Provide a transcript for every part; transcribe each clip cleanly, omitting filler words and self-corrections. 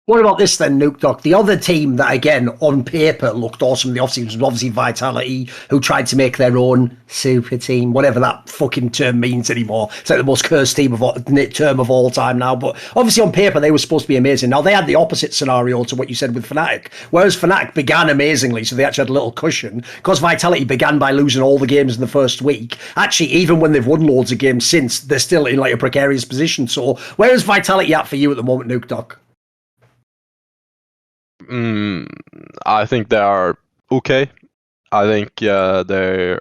What about this then, Nukeduck? The other team that, again, on paper looked awesome in the offseason was obviously Vitality, who tried to make their own super team, whatever that fucking term means anymore. It's like the most cursed term of all time now. But obviously on paper, they were supposed to be amazing. Now, they had the opposite scenario to what you said with Fnatic. Whereas Fnatic began amazingly, so they actually had a little cushion. Because Vitality began by losing all the games in the first week. Actually, even when they've won loads of games since, they're still in like a precarious position. So where is Vitality at for you at the moment, Nukeduck? I think they are okay. I think their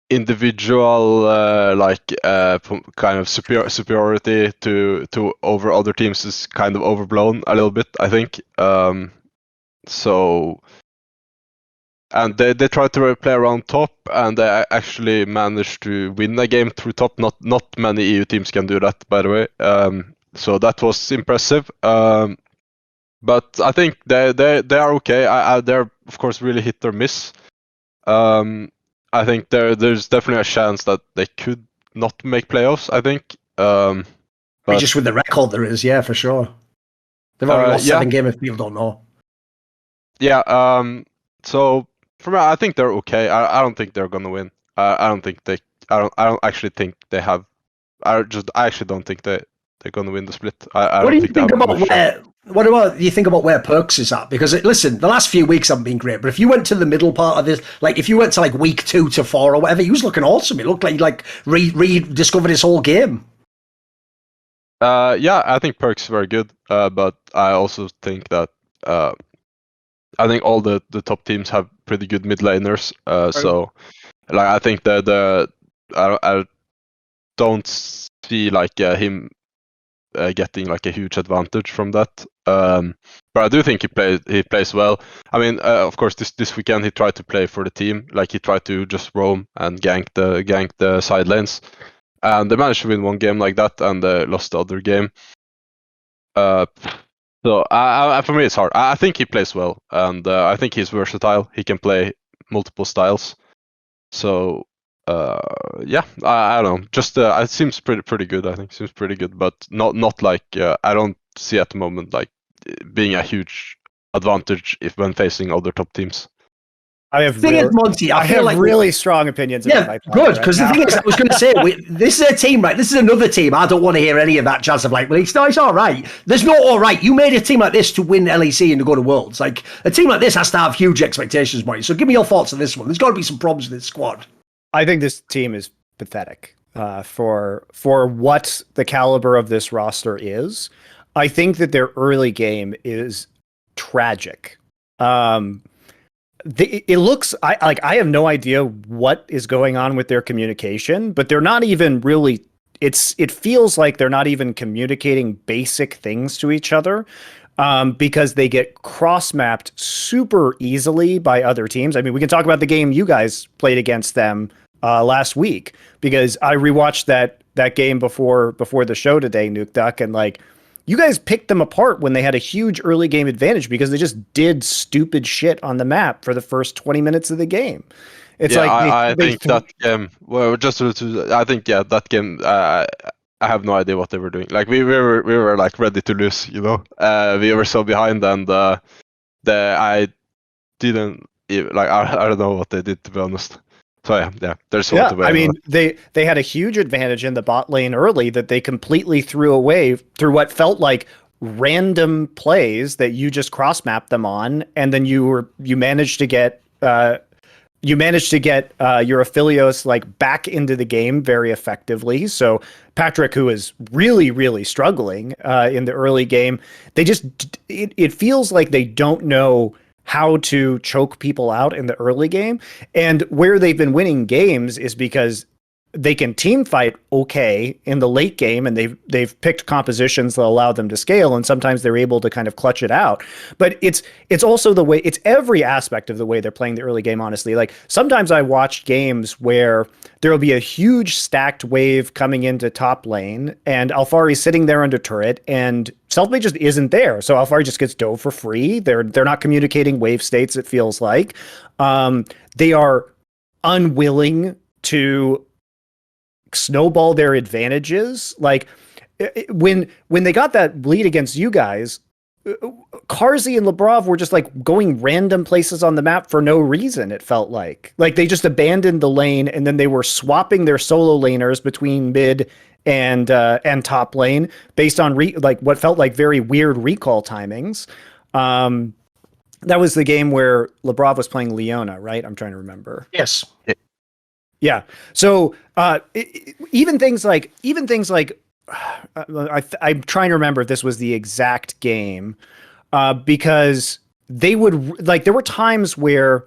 individual kind of superiority to over other teams is kind of overblown a little bit, I think. So, and they tried to play around top, and they actually managed to win a game through top. Not many EU teams can do that, by the way. So that was impressive. But I think they are okay. They're of course really hit or miss. I think there's definitely a chance that they could not make playoffs. I think. But just with the record there is, yeah, for sure. They've already lost 7 games if people don't know. Yeah. So for me, I think they're okay. I don't think they're gonna win. I don't think they. I don't actually think they have. I actually don't think they're gonna win the split. What do you think about where? What about you think about where Perkz is at? Because listen, the last few weeks haven't been great, but if you went to the middle part of this, like if you went to like week 2 to 4 or whatever, he was looking awesome. It looked like he rediscovered his whole game. Yeah, I think Perkz is very good, but I also think that I think all the top teams have pretty good mid laners. So, like I think that I don't see like him getting like a huge advantage from that. But I do think he plays well. I mean, of course, this weekend he tried to play for the team. Like he tried to just roam and gank the side lanes, and they managed to win one game like that, and they lost the other game. So for me, it's hard. I think he plays well, and I think he's versatile. He can play multiple styles. So yeah, I don't know. Just it seems pretty good. I think seems pretty good, but not like I don't see at the moment like being a huge advantage when facing other top teams. I have Monte, I feel like really strong opinions. Yeah, good. Because the thing is, I was going to say, this is a team, right? This is another team. I don't want to hear any of that jazz of like, well, it's all right. There's no all right. You made a team like this to win LEC and to go to Worlds. Like a team like this has to have huge expectations, Monte. So give me your thoughts on this one. There's got to be some problems with this squad. I think this team is pathetic for what the caliber of this roster is. I think that their early game is tragic. It looks I have no idea what is going on with their communication, but they're not even really. It feels like they're not even communicating basic things to each other. Because they get cross-mapped super easily by other teams. I mean, we can talk about the game you guys played against them last week, because I rewatched that game before the show today, Nukeduck, and like you guys picked them apart when they had a huge early game advantage because they just did stupid shit on the map for the first 20 minutes of the game. It's I think that game. Well, I think that game. I have no idea what they were doing. Like we were like ready to lose, you know. We were so behind, and I didn't like. I don't know what they did, to be honest. So yeah. There's yeah. I mean, they had a huge advantage in the bot lane early that they completely threw away through what felt like random plays that you just cross mapped them on, and then you managed to get. You managed to get your Aphelios like back into the game very effectively. So Patrick, who is really, really struggling in the early game, it feels like they don't know how to choke people out in the early game. And where they've been winning games is because they can team fight okay in the late game, and they've picked compositions that allow them to scale, and sometimes they're able to kind of clutch it out. But it's also the way, it's every aspect of the way they're playing the early game, honestly. Like sometimes I watch games where there'll be a huge stacked wave coming into top lane, and Alphari's sitting there under turret, and Selfmade just isn't there. So Alphari just gets dove for free. They're not communicating wave states, it feels like. They are unwilling to snowball their advantages. Like when they got that lead against you guys, Carzzy and Labrov were just like going random places on the map for no reason. It felt like they just abandoned the lane, and then they were swapping their solo laners between mid and top lane based on like what felt like very weird recall timings. That was the game where Labrov was playing Leona, right? I'm trying to remember. Yes. Yeah. So even things like I'm trying to remember if this was the exact game, because they would there were times where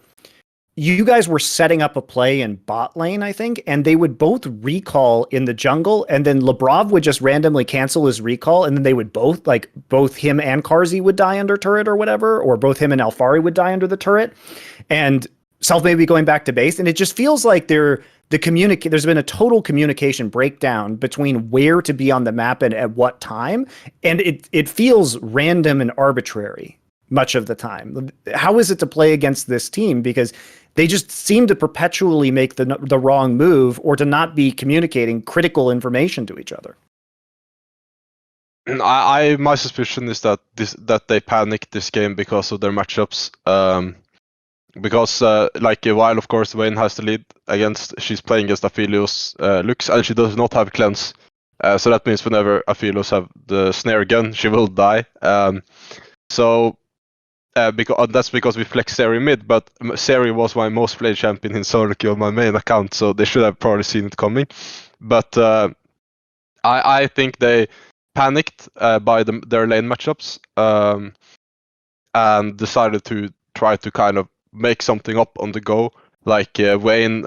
you guys were setting up a play in bot lane, I think, and they would both recall in the jungle, and then Labrov would just randomly cancel his recall, and then they would both him and Carzzy would die under turret or whatever, or both him and Alphari would die under the turret, and Self may be going back to base, and it just feels like there's been a total communication breakdown between where to be on the map and at what time, and it feels random and arbitrary much of the time. How is it to play against this team? Because they just seem to perpetually make the wrong move, or to not be communicating critical information to each other. My suspicion is that they panicked this game because of their matchups. Because while of course Vayne has the lead she's playing against Aphelios Lux, and she does not have cleanse, so that means whenever Aphelios have the snare gun, she will die. That's because we flex Seri mid, but Seri was my most played champion in solo queue on my main account, so they should have probably seen it coming. But I think they panicked by their lane matchups, and decided to try to kind of make something up on the go. Vayne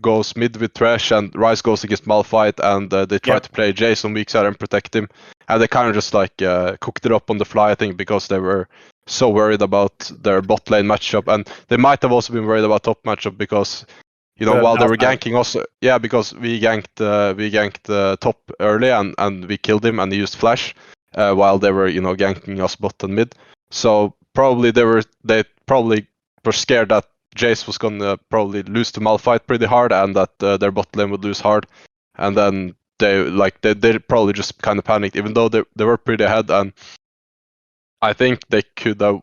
goes mid with Thresh, and Ryze goes against Malphite, and they try to play Jace on weak side and protect him. And they kind of just cooked it up on the fly, I think, because they were so worried about their bot lane matchup, and they might have also been worried about top matchup because while they were ganking us, because we ganked top early and we killed him and he used flash, while they were ganking us bot and mid. So probably they probably were scared that Jace was gonna probably lose to Malphite pretty hard, and that their bot lane would lose hard, and then they probably just kind of panicked, even though they were pretty ahead. And I think they could have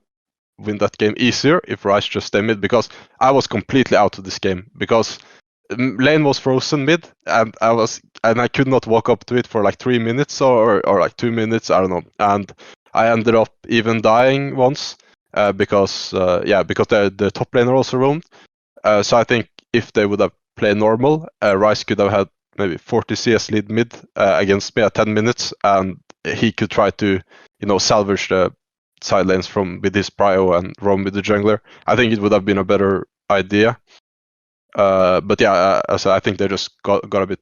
win that game easier if Ryze just stayed mid, because I was completely out of this game because lane was frozen mid, and I could not walk up to it for 3 minutes or 2 minutes, I don't know, and I ended up even dying once because the top laner also roamed. So I think if they would have played normal, Ryze could have had maybe 40 CS lead mid against me at 10 minutes, and he could try to salvage the side lanes with his prio and roam with the jungler. I think it would have been a better idea. But I think they just got a bit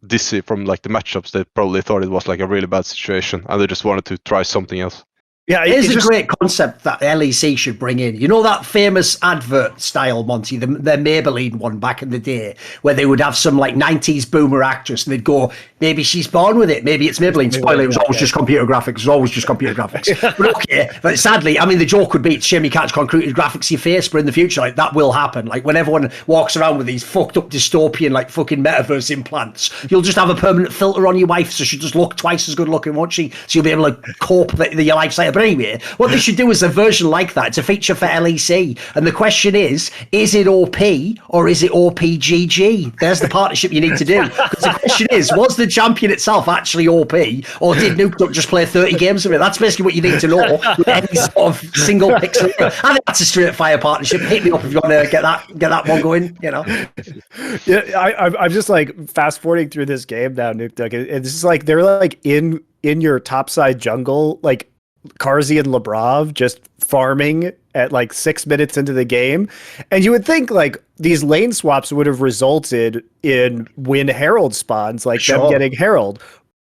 dizzy from the matchups. They probably thought it was a really bad situation, and they just wanted to try something else. Yeah, it's a great concept that LEC should bring in. You know that famous advert style, Monte, the Maybelline one back in the day, where they would have some 90s boomer actress, and they'd go, maybe she's born with it, maybe it's Maybelline. Spoiler, it was always just computer graphics. It was always just computer graphics. But okay, but sadly, the joke would be, it's a shame you can't concrete graphics your face, but in the future, that will happen. When everyone walks around with these fucked up dystopian, fucking metaverse implants, you'll just have a permanent filter on your wife, so she'll just look twice as good looking, won't she? So you'll be able to cope with your lifestyle. But anyway, what they should do is a version like that. It's a feature for LEC. And the question is it OP or is it OPGG? There's the partnership you need to do. Because the question is, was the champion itself actually OP, or did Nukeduck just play 30 games of it? That's basically what you need to know with any sort of single pixel. I think that's a straight fire partnership. Hit me up if you want to get that one going, Yeah, I'm just fast forwarding through this game now, Nukeduck. It's just they're in your topside jungle, Carzzy and Labrov just farming at 6 minutes into the game, and you would think these lane swaps would have resulted in win Herald spawns, them getting Herald,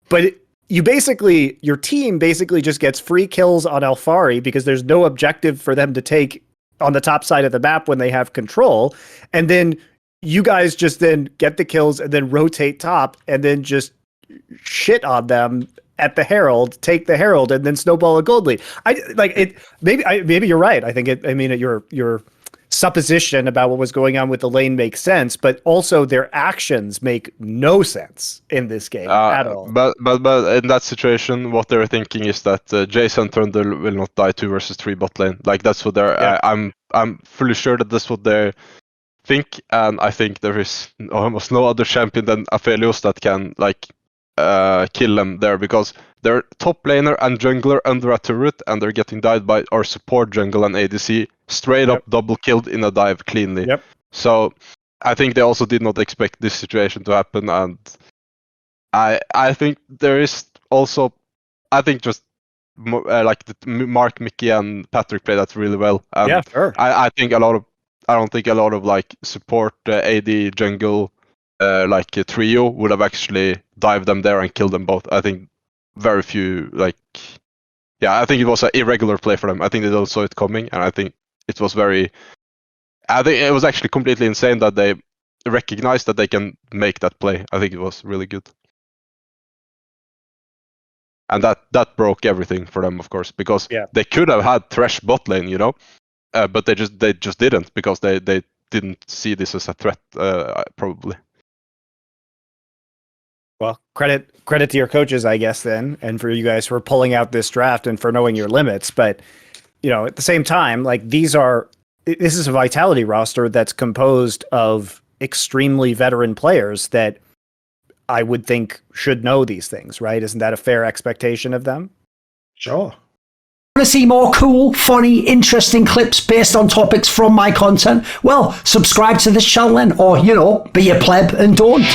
but your team basically just gets free kills on Alphari because there's no objective for them to take on the top side of the map when they have control, and then you guys just then get the kills and then rotate top and then just shit on them at the Herald, take the Herald, and then snowball a gold lead. Maybe you're right. I think your supposition about what was going on with the lane makes sense, but also their actions make no sense in this game at all. But in that situation, what they're thinking is that Jason Trundle will not die 2 versus 3 bot lane. Like that's what they're. Yeah. I'm fully sure that that's what they think, and I think there is almost no other champion than Aphelios that can like kill them there, because they're top laner and jungler under a turret, and they're getting died by our support jungle and ADC straight up double killed in a dive cleanly. Yep. So I think they also did not expect this situation to happen, and I think there is also, I think just like Mark, Mickey, and Patrick play that really well. And yeah, sure. I think I don't think a lot of like support AD jungle like a trio would have actually dived them there and killed them both. I think very few I think it was an irregular play for them. I think they don't saw it coming, and I think it was actually completely insane that they recognized that they can make that play. I think it was really good. And that broke everything for them, of course, because they could have had Thresh bot lane, you know, but they just didn't, because they didn't see this as a threat, probably. Well, credit to your coaches, I guess, then, and for you guys for pulling out this draft and for knowing your limits. But, you know, at the same time, like this is a Vitality roster that's composed of extremely veteran players that I would think should know these things, right? Isn't that a fair expectation of them? Sure. Want to see more cool, funny, interesting clips based on topics from my content? Well, subscribe to this channel then, or, you know, be a pleb and don't.